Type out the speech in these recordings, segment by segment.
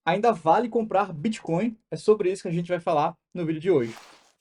Ainda vale comprar Bitcoin? É sobre isso que a gente vai falar no vídeo de hoje.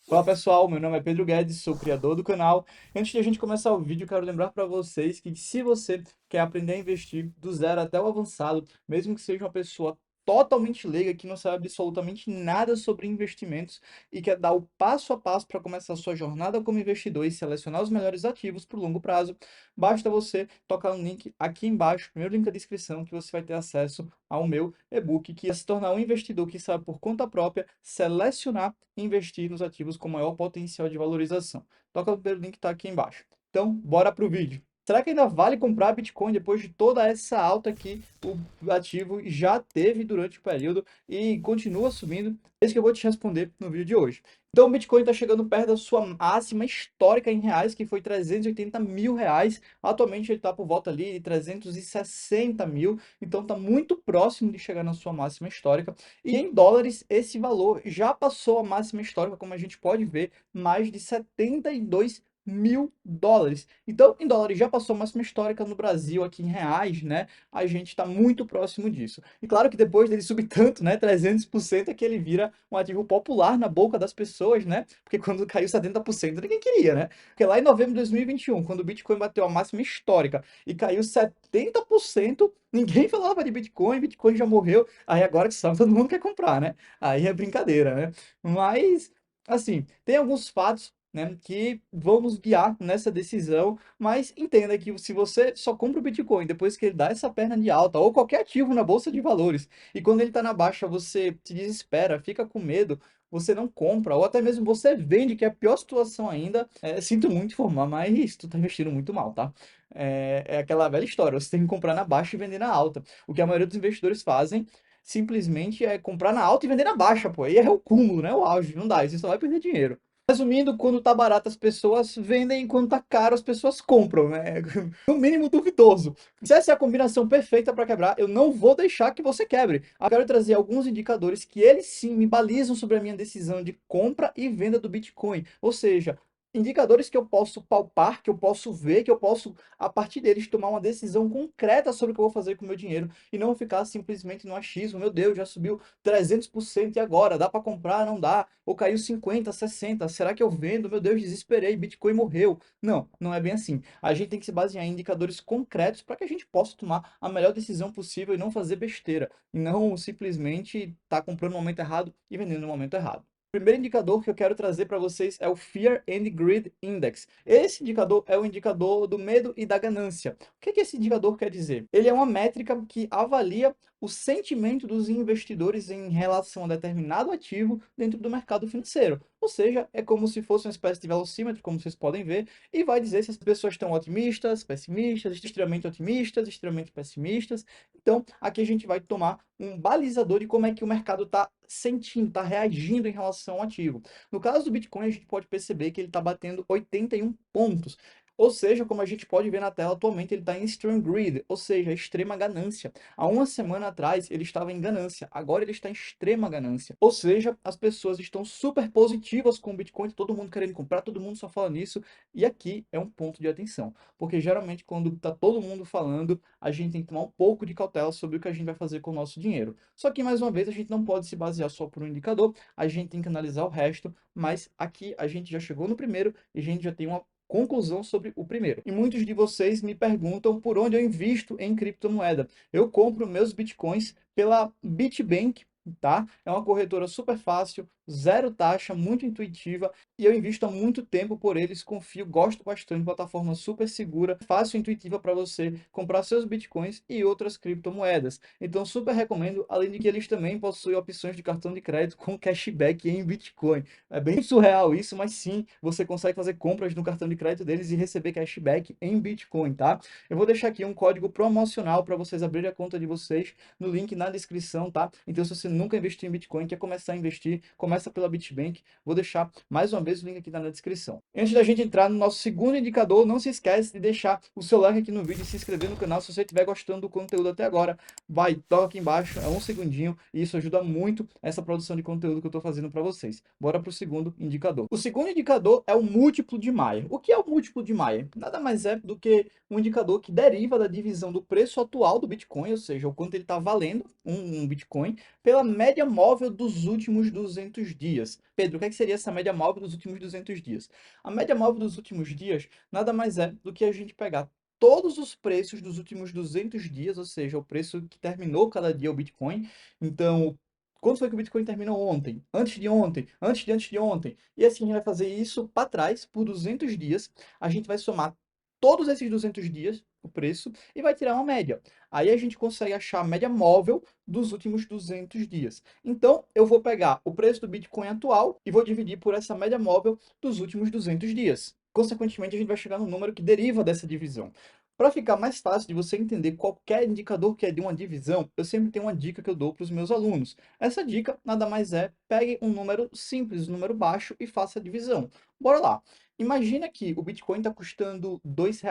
Olá pessoal, meu nome é Pedro Guedes, sou criador do canal. Antes de a gente começar o vídeo, quero lembrar para vocês que se você quer aprender a investir do zero até o avançado, mesmo que seja uma pessoa totalmente leiga, que não sabe absolutamente nada sobre investimentos e quer dar o passo a passo para começar a sua jornada como investidor e selecionar os melhores ativos para o longo prazo, basta você tocar no link aqui embaixo, primeiro link da descrição, que você vai ter acesso ao meu e-book, que é se tornar um investidor que sabe por conta própria selecionar e investir nos ativos com maior potencial de valorização. Toca no primeiro link que está aqui embaixo. Então, bora para o vídeo. Será que ainda vale comprar Bitcoin depois de toda essa alta que o ativo já teve durante o período e continua subindo? É isso que eu vou te responder no vídeo de hoje. Então, o Bitcoin está chegando perto da sua máxima histórica em reais, que foi 380 mil reais. Atualmente ele está por volta ali de 360 mil, então está muito próximo de chegar na sua máxima histórica. E em dólares, esse valor já passou a máxima histórica, como a gente pode ver, mais de 72 mil dólares. Então, em dólares já passou a máxima histórica. No Brasil, aqui em reais, né? A gente está muito próximo disso. E claro que depois dele subir tanto, né? 300%, é que ele vira um ativo popular na boca das pessoas, né? Porque quando caiu 70%, ninguém queria, né? Porque lá em novembro de 2021, quando o Bitcoin bateu a máxima histórica e caiu 70%, ninguém falava de Bitcoin, Bitcoin já morreu. Aí agora que sabe, todo mundo quer comprar, né? Aí é brincadeira, né? Mas, assim, tem alguns fatos, né, que vão nos guiar nessa decisão, mas entenda que se você só compra o Bitcoin depois que ele dá essa perna de alta, ou qualquer ativo na bolsa de valores, e quando ele está na baixa você se desespera, fica com medo, você não compra, ou até mesmo você vende, que é a pior situação ainda, sinto muito informar, mas tu tá investindo muito mal, tá? É aquela velha história, você tem que comprar na baixa e vender na alta. O que a maioria dos investidores fazem simplesmente é comprar na alta e vender na baixa, pô. Aí é o cúmulo, né? O auge. Não dá, você só vai perder dinheiro. Resumindo, quando tá barato as pessoas vendem, quando tá caro as pessoas compram, né? No mínimo duvidoso. Se essa é a combinação perfeita para quebrar, eu não vou deixar que você quebre. Eu quero trazer alguns indicadores que eles sim me balizam sobre a minha decisão de compra e venda do Bitcoin. Ou seja, indicadores que eu posso palpar, que eu posso ver, que eu posso, a partir deles, tomar uma decisão concreta sobre o que eu vou fazer com o meu dinheiro e não ficar simplesmente no achismo. Meu Deus, já subiu 300% e agora? Dá para comprar? Não dá. Ou caiu 50, 60. Será que eu vendo? Meu Deus, desesperei, Bitcoin morreu. Não, não é bem assim. A gente tem que se basear em indicadores concretos para que a gente possa tomar a melhor decisão possível e não fazer besteira. E não simplesmente estar comprando no momento errado e vendendo no momento errado. O primeiro indicador que eu quero trazer para vocês é o Fear and Greed Index. Esse indicador é o indicador do medo e da ganância. O que esse indicador quer dizer? Ele é uma métrica que avalia o sentimento dos investidores em relação a determinado ativo dentro do mercado financeiro. Ou seja, é como se fosse uma espécie de velocímetro, como vocês podem ver, e vai dizer se as pessoas estão otimistas, pessimistas, extremamente otimistas, extremamente pessimistas. Então, aqui a gente vai tomar um balizador de como é que o mercado está sentindo, está reagindo em relação ao ativo. No caso do Bitcoin, a gente pode perceber que ele está batendo 81 pontos. Ou seja, como a gente pode ver na tela, atualmente ele está em Strong Greed, ou seja, extrema ganância. Há uma semana atrás ele estava em ganância, agora ele está em extrema ganância. Ou seja, as pessoas estão super positivas com o Bitcoin, todo mundo querendo comprar, todo mundo só fala nisso. E aqui é um ponto de atenção, porque geralmente quando está todo mundo falando, a gente tem que tomar um pouco de cautela sobre o que a gente vai fazer com o nosso dinheiro. Só que, mais uma vez, a gente não pode se basear só por um indicador, a gente tem que analisar o resto, mas aqui a gente já chegou no primeiro e a gente já tem uma conclusão sobre o primeiro. E muitos de vocês me perguntam por onde eu invisto em criptomoeda. Eu compro meus bitcoins pela Bitbank, tá? É uma corretora super fácil, zero taxa, muito intuitiva e eu invisto há muito tempo por eles, confio, gosto bastante, plataforma super segura, fácil e intuitiva para você comprar seus bitcoins e outras criptomoedas. Então super recomendo, além de que eles também possuem opções de cartão de crédito com cashback em Bitcoin. É bem surreal isso, mas sim, você consegue fazer compras no cartão de crédito deles e receber cashback em Bitcoin, tá? Eu vou deixar aqui um código promocional para vocês abrirem a conta de vocês no link na descrição, tá? Então se você nunca investiu em Bitcoin, quer começar a investir, começa começa pela Bitbank. Vou deixar mais uma vez o link aqui na descrição. Antes da gente entrar no nosso segundo indicador, não se esquece de deixar o seu like aqui no vídeo e se inscrever no canal se você estiver gostando do conteúdo até agora. Vai, toca aqui embaixo, é um segundinho e isso ajuda muito essa produção de conteúdo que eu estou fazendo para vocês. Bora para o segundo indicador. O segundo indicador é o múltiplo de Mayer. O que é o múltiplo de Mayer? Nada mais é do que um indicador que deriva da divisão do preço atual do Bitcoin, ou seja, o quanto ele está valendo um Bitcoin, pela média móvel dos últimos 200 dias. Pedro, o que seria essa média móvel dos últimos 200 dias? A média móvel dos últimos dias nada mais é do que a gente pegar todos os preços dos últimos 200 dias, ou seja, o preço que terminou cada dia o Bitcoin. Então, quanto foi que o Bitcoin terminou ontem? Antes de ontem? Antes de ontem? E assim a gente vai fazer isso para trás por 200 dias. A gente vai somar todos esses 200 dias, o preço, e vai tirar uma média. Aí a gente consegue achar a média móvel dos últimos 200 dias. Então, eu vou pegar o preço do Bitcoin atual e vou dividir por essa média móvel dos últimos 200 dias. Consequentemente, a gente vai chegar no número que deriva dessa divisão. Para ficar mais fácil de você entender qualquer indicador que é de uma divisão, eu sempre tenho uma dica que eu dou para os meus alunos. Essa dica nada mais é, pegue um número simples, um número baixo e faça a divisão. Bora lá. Imagina que o Bitcoin está custando R$ 2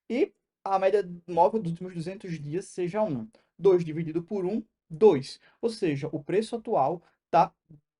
e a média móvel dos últimos 200 dias seja 1. 2 dividido por 1, 2. Ou seja, o preço atual está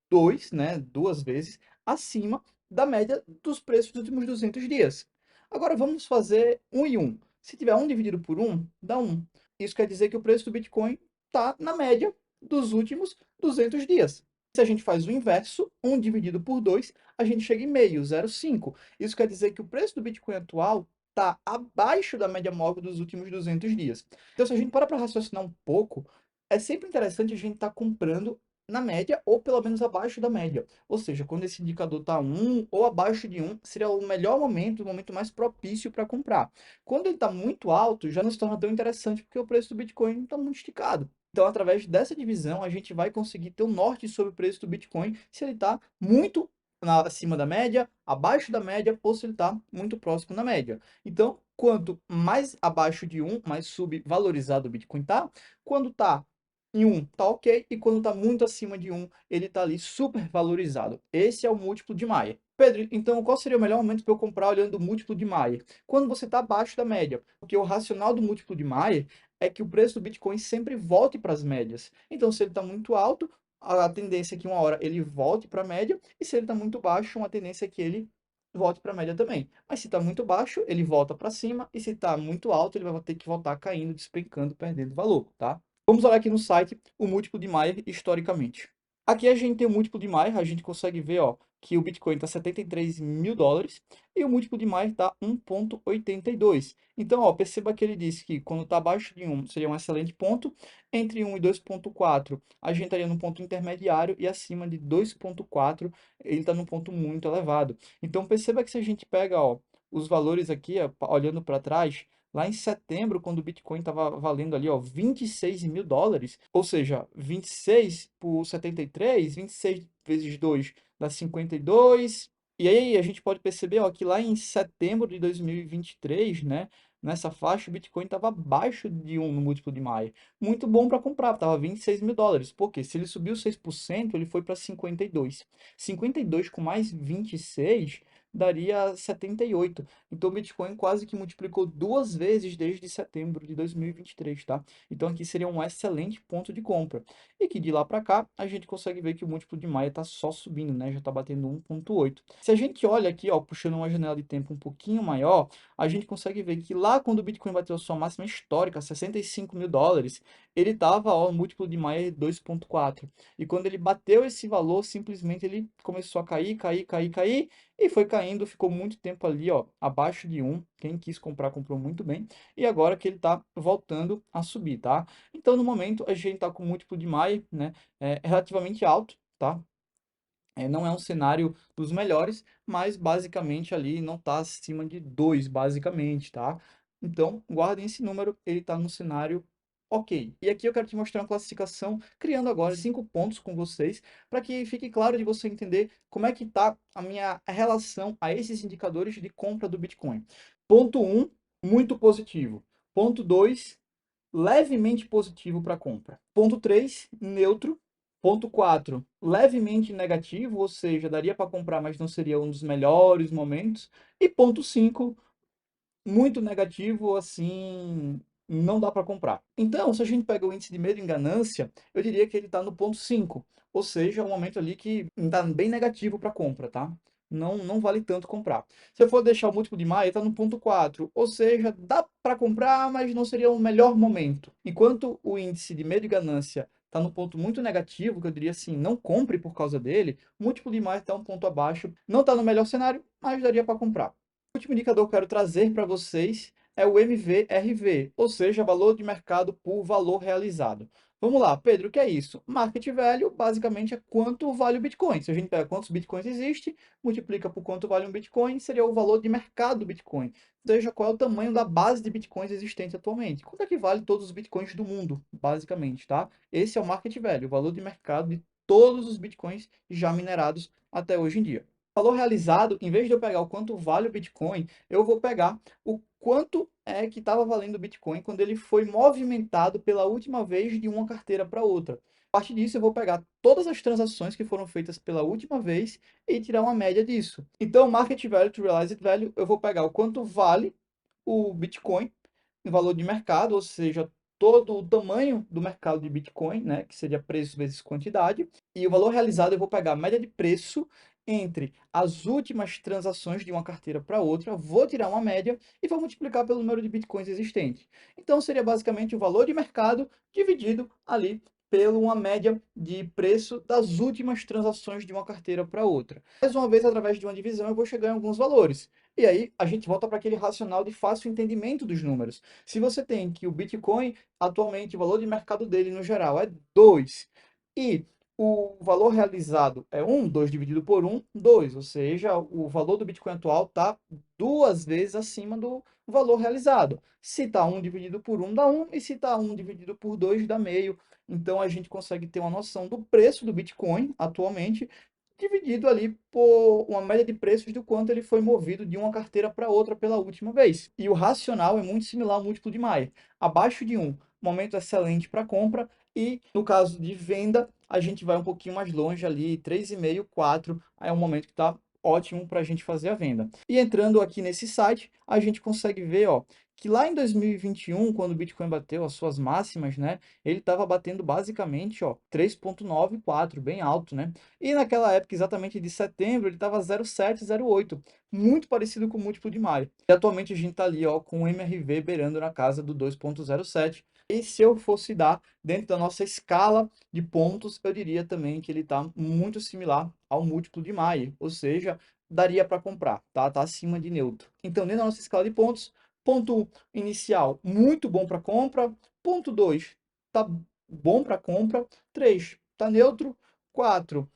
2, né, duas vezes, acima da média dos preços dos últimos 200 dias. Agora vamos fazer 1 e 1. Se tiver 1 dividido por 1, dá 1. Isso quer dizer que o preço do Bitcoin está na média dos últimos 200 dias. Se a gente faz o inverso, 1 dividido por 2, a gente chega em meio, 0,5. Isso quer dizer que o preço do Bitcoin atual está abaixo da média móvel dos últimos 200 dias. Então, se a gente para raciocinar um pouco, é sempre interessante a gente estar comprando na média ou pelo menos abaixo da média. Ou seja, quando esse indicador está 1 ou abaixo de 1, seria o melhor momento, o momento mais propício para comprar. Quando ele está muito alto, já não se torna tão interessante porque o preço do Bitcoin está muito esticado. Então, através dessa divisão, a gente vai conseguir ter um norte sobre o preço do Bitcoin se ele está muito acima da média, abaixo da média, ou se ele está muito próximo da média. Então, quanto mais abaixo de 1, mais subvalorizado o Bitcoin está. Quando está em 1, está ok. E quando está muito acima de 1, ele está ali super valorizado. Esse é o múltiplo de Mayer. Pedro, então qual seria o melhor momento para eu comprar olhando o múltiplo de Mayer? Quando você está abaixo da média. Porque o racional do múltiplo de Mayer é que o preço do Bitcoin sempre volte para as médias. Então, se ele está muito alto, a tendência é que uma hora ele volte para a média, e se ele está muito baixo, uma tendência é que ele volte para a média também. Mas se está muito baixo, ele volta para cima, e se está muito alto, ele vai ter que voltar caindo, despencando, perdendo valor, tá? Vamos olhar aqui no site o múltiplo de Mayer historicamente. Aqui a gente tem o múltiplo de Mayer, a gente consegue ver, ó, que o Bitcoin está 73 mil dólares e o múltiplo de Mayer está 1,82. Então, ó, perceba que ele disse que quando está abaixo de 1 seria um excelente ponto, entre 1 e 2,4 a gente estaria no ponto intermediário e acima de 2,4 ele está num ponto muito elevado. Então, perceba que se a gente pega, ó, os valores aqui, ó, olhando para trás, lá em setembro, quando o Bitcoin estava valendo ali, ó, 26 mil dólares, ou seja, 26 por 73, 26 vezes 2 dá 52. E aí a gente pode perceber, ó, que lá em setembro de 2023, né, nessa faixa, o Bitcoin estava abaixo de 1 no múltiplo de Mayer. Muito bom para comprar, estava 26 mil dólares. Porque se ele subiu 6%, ele foi para 52. 52 com mais 26 daria 78. Então o Bitcoin quase que multiplicou duas vezes desde setembro de 2023, tá? Então aqui seria um excelente ponto de compra. E que de lá para cá, a gente consegue ver que o múltiplo de Maia está só subindo, né? Já está batendo 1,8. Se a gente olha aqui, ó, puxando uma janela de tempo um pouquinho maior, a gente consegue ver que lá quando o Bitcoin bateu a sua máxima histórica, 65 mil dólares, ele estava, ó, múltiplo de Maia 2,4. E quando ele bateu esse valor, simplesmente ele começou a cair, cair, cair, cair, e foi caindo, ficou muito tempo ali, ó, abaixo de 1. Quem quis comprar, comprou muito bem. E agora que ele está voltando a subir, tá? Então, no momento, a gente está com um múltiplo de Maia, né, relativamente alto, tá? Não é um cenário dos melhores, mas basicamente ali não está acima de 2, basicamente, tá? Então, guardem esse número, ele está no cenário ok. E aqui eu quero te mostrar uma classificação, criando agora 5 pontos com vocês, para que fique claro de você entender como é que está a minha relação a esses indicadores de compra do Bitcoin. Ponto 1, muito positivo. Ponto 2, levemente positivo para compra. Ponto 3, neutro. Ponto 4, levemente negativo, ou seja, daria para comprar, mas não seria um dos melhores momentos. E ponto 5, muito negativo, assim, não dá para comprar. Então, se a gente pega o índice de medo e ganância, eu diria que ele está no ponto 5, ou seja, é um momento ali que está bem negativo para compra, tá? Não vale tanto comprar. Se eu for deixar o múltiplo de Maia, está no ponto 4, ou seja, dá para comprar, mas não seria o melhor momento. Enquanto o índice de medo e ganância está no ponto muito negativo, que eu diria assim, não compre por causa dele, o múltiplo de Maia está um ponto abaixo, não está no melhor cenário, mas daria para comprar. O último indicador que eu quero trazer para vocês é o MVRV, ou seja, valor de mercado por valor realizado. Vamos lá, Pedro, o que é isso? Market value basicamente é quanto vale o Bitcoin. Se a gente pega quantos Bitcoins existe, multiplica por quanto vale um Bitcoin, seria o valor de mercado do Bitcoin. Ou seja, qual é o tamanho da base de Bitcoins existente atualmente. Quanto é que vale todos os Bitcoins do mundo, basicamente, tá? Esse é o market value, o valor de mercado de todos os Bitcoins já minerados até hoje em dia. Valor realizado, em vez de eu pegar o quanto vale o Bitcoin, eu vou pegar o quanto é que estava valendo o Bitcoin quando ele foi movimentado pela última vez de uma carteira para outra. A partir disso, eu vou pegar todas as transações que foram feitas pela última vez e tirar uma média disso. Então, market value to realized value, eu vou pegar o quanto vale o Bitcoin no valor de mercado, ou seja, todo o tamanho do mercado de Bitcoin, né, que seria preço vezes quantidade, e o valor realizado eu vou pegar a média de preço entre as últimas transações de uma carteira para outra, vou tirar uma média e vou multiplicar pelo número de Bitcoins existentes. Então seria basicamente o valor de mercado dividido ali pela uma média de preço das últimas transações de uma carteira para outra. Mais uma vez, através de uma divisão, eu vou chegar em alguns valores. E aí a gente volta para aquele racional de fácil entendimento dos números. Se você tem que o Bitcoin, atualmente, o valor de mercado dele no geral é 2 e o valor realizado é 1, 2 dividido por 1, 2, ou seja, o valor do Bitcoin atual está 2 vezes acima do valor realizado. Se está 1 dividido por 1 dá 1, e se está 1 dividido por 2 dá meio. Então a gente consegue ter uma noção do preço do Bitcoin atualmente dividido ali por uma média de preços do quanto ele foi movido de uma carteira para outra pela última vez. E o racional é muito similar ao múltiplo de Maia. Abaixo de 1, momento excelente para compra, e no caso de venda, a gente vai um pouquinho mais longe ali, 3,5, 4, aí é um momento que está ótimo para a gente fazer a venda. E entrando aqui nesse site, a gente consegue ver, ó, que lá em 2021, quando o Bitcoin bateu as suas máximas, né, ele estava batendo basicamente, ó, 3,94, bem alto, né? E naquela época, exatamente de setembro, ele estava 0,7, 0,8, muito parecido com o múltiplo de Maia. E atualmente a gente está ali, ó, com o MRV beirando na casa do 2,07. E se eu fosse dar dentro da nossa escala de pontos, eu diria também que ele está muito similar ao múltiplo de Maia, ou seja, daria para comprar, tá? Tá acima de neutro. Então, dentro da nossa escala de pontos, ponto 1 inicial, muito bom para compra. Ponto 2, tá bom para compra. 3, tá neutro. 4,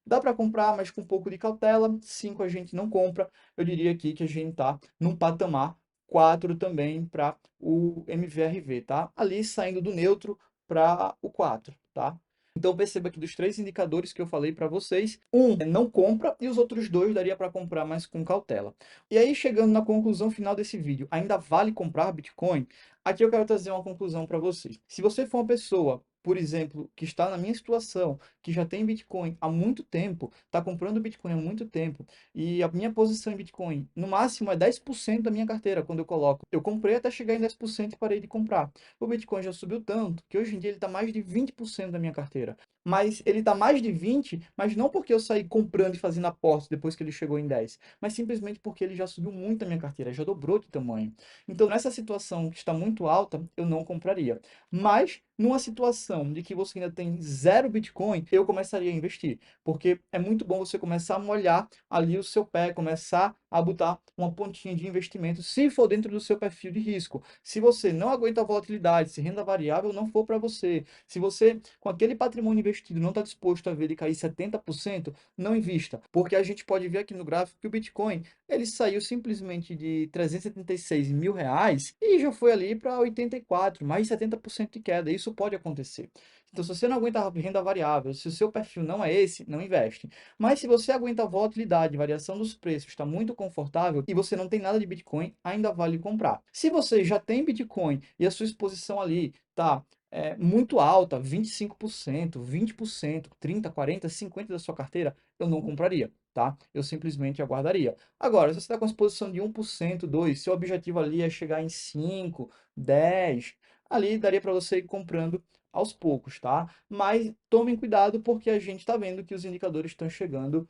dá para comprar, mas com um pouco de cautela. 5 a gente não compra. Eu diria aqui que a gente está num patamar 4 também para o MVRV, tá? Ali saindo do neutro para o 4, tá? Então perceba que dos 3 indicadores que eu falei para vocês, um é não compra e os outros 2 daria para comprar, mas com cautela. E aí, chegando na conclusão final desse vídeo, ainda vale comprar Bitcoin? Aqui eu quero trazer uma conclusão para vocês. Se você for uma pessoa, por exemplo, que está na minha situação, que já tem Bitcoin há muito tempo, está comprando Bitcoin há muito tempo, e a minha posição em Bitcoin, no máximo, é 10% da minha carteira quando eu coloco. Eu comprei até chegar em 10% e parei de comprar. O Bitcoin já subiu tanto que hoje em dia ele está mais de 20% da minha carteira. Mas ele está mais de 20, mas não porque eu saí comprando e fazendo apostas depois que ele chegou em 10, mas simplesmente porque ele já subiu muito a minha carteira, já dobrou de tamanho. Então, nessa situação que está muito alta, eu não compraria. Mas, numa situação de que você ainda tem 0 Bitcoin, eu começaria a investir. Porque é muito bom você começar a molhar ali o seu pé, começar a botar uma pontinha de investimento, se for dentro do seu perfil de risco. Se você não aguenta a volatilidade, se renda variável não for para você, se você, com aquele patrimônio investido, não está disposto a ver ele cair 70%, não invista. Porque a gente pode ver aqui no gráfico que o Bitcoin, ele saiu simplesmente de 376 mil reais e já foi ali para 84, mais de 70% de queda. Isso pode acontecer. Então, se você não aguenta a renda variável, se o seu perfil não é esse, não investe. Mas se você aguenta a volatilidade, variação dos preços, está muito confortável e você não tem nada de Bitcoin, ainda vale comprar. Se você já tem Bitcoin e a sua exposição ali tá muito alta, 25%, 20%, 30, 40, 50 da sua carteira, eu não compraria, tá? Eu simplesmente aguardaria. Agora, se você está com a exposição de 1%, 2%, seu objetivo ali é chegar em 5, 10, ali daria para você ir comprando aos poucos, tá? Mas tomem cuidado porque a gente está vendo que os indicadores estão chegando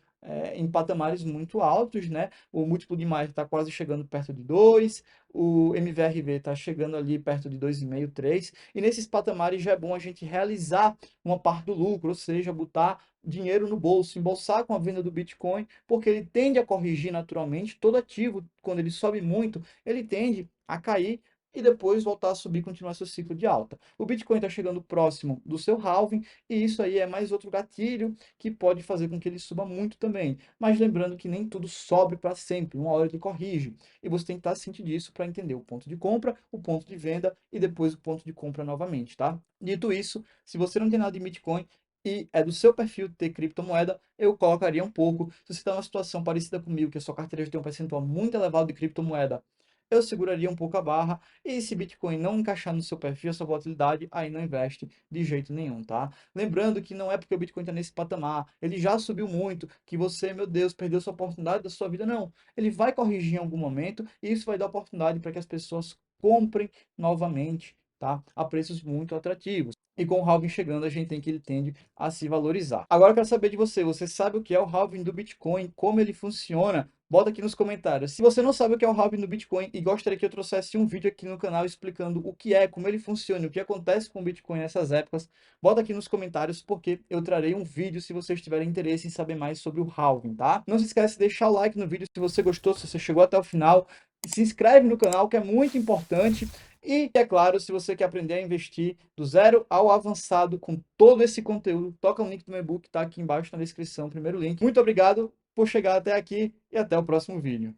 em patamares muito altos, né? O múltiplo de mais está quase chegando perto de 2, o MVRV está chegando ali perto de 2,5, 3, e nesses patamares já é bom a gente realizar uma parte do lucro, ou seja, botar dinheiro no bolso, embolsar com a venda do Bitcoin, porque ele tende a corrigir naturalmente. Todo ativo, quando ele sobe muito, ele tende a cair e depois voltar a subir e continuar seu ciclo de alta. O Bitcoin está chegando próximo do seu halving, e isso aí é mais outro gatilho que pode fazer com que ele suba muito também. Mas lembrando que nem tudo sobe para sempre, uma hora ele corrige. E você tem que estar ciente disso para entender o ponto de compra, o ponto de venda e depois o ponto de compra novamente, tá? Dito isso, se você não tem nada de Bitcoin e é do seu perfil ter criptomoeda, eu colocaria um pouco. Se você está numa situação parecida comigo, que a sua carteira já tem um percentual muito elevado de criptomoeda, eu seguraria um pouco a barra. E se Bitcoin não encaixar no seu perfil, essa volatilidade, aí não investe de jeito nenhum, tá? Lembrando que não é porque o Bitcoin está nesse patamar, ele já subiu muito, que você, meu Deus, perdeu sua oportunidade da sua vida, não. Ele vai corrigir em algum momento e isso vai dar oportunidade para que as pessoas comprem novamente, tá? A preços muito atrativos. E com o halving chegando, a gente tem que ele tende a se valorizar. Agora eu quero saber de você. Você sabe o que é o halving do Bitcoin? Como ele funciona? Bota aqui nos comentários. Se você não sabe o que é o halving do Bitcoin e gostaria que eu trouxesse um vídeo aqui no canal explicando o que é, como ele funciona, o que acontece com o Bitcoin nessas épocas, bota aqui nos comentários porque eu trarei um vídeo se vocês tiverem interesse em saber mais sobre o halving, tá? Não se esquece de deixar o like no vídeo se você gostou, se você chegou até o final. Se inscreve no canal que é muito importante. E, é claro, se você quer aprender a investir do zero ao avançado com todo esse conteúdo, toca no link do meu e-book, tá aqui embaixo na descrição, primeiro link. Muito obrigado por chegar até aqui e até o próximo vídeo.